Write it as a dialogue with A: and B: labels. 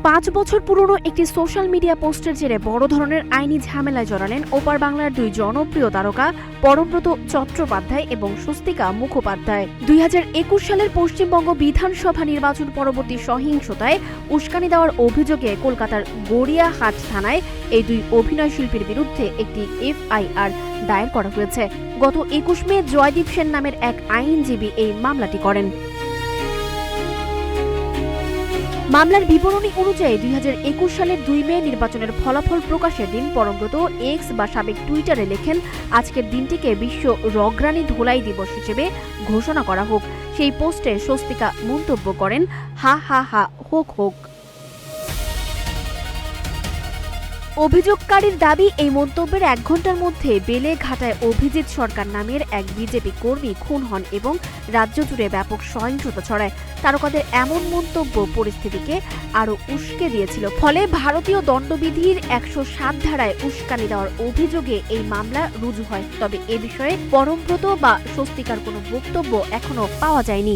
A: 5 বছর পুরনো একটি সোশ্যাল মিডিয়া পোস্টের জেরে বড় ধরনের আইনি ঝামেলায় জড়ালেন ওপার বাংলার দুই জনপ্রিয় তারকা পরমব্রত চট্টোপাধ্যায় এবং স্বস্তিকা মুখোপাধ্যায়। 2021 সালের পশ্চিমবঙ্গ বিধানসভা নির্বাচন পরবর্তী সহিংসতায় উস্কানি দেওয়ার অভিযোগে কলকাতার গড়িয়াহাট থানায় এই দুই অভিনয় শিল্পীর বিরুদ্ধে একটি এফআইআর দায়ের করা হয়েছে। গত 21 মে জয়দীপ সেন নামের এক আইনজীবী এই মামলাটি করেন। মামলার বিবরণী অনুযায়ী 2021 সালের 2 মে নির্বাচনের ফলাফল প্রকাশের দিন পরমব্রত এক্স বা সাবেক টুইটারে লেখেন, আজকের দিনটিকে বিশ্ব রগরানি ধোলাই দিবস হিসেবে ঘোষণা করা হোক। সেই পোস্টে স্বস্তিকা মন্তব্য করেন, হা হা হা হোক হোক। অভিযোগকারীর দাবি, এই মন্তব্যের 1 ঘন্টার মধ্যে বেলেঘাটায় অভিজিৎ সরকার নামের এক বিজেপি কর্মী খুন হন এবং রাজ্য জুড়ে ব্যাপক সহিংসতা ছড়ায়। তারকাদের এমন মন্তব্য পরিস্থিতিকে আরও উস্কে দিয়েছিল। ফলে ভারতীয় দণ্ডবিধির 107 ধারায় উস্কানি দেওয়ার অভিযোগে এই মামলা রুজু হয়। তবে এ বিষয়ে পরমব্রত বা স্বস্তিকার কোনো বক্তব্য এখনো পাওয়া যায়নি।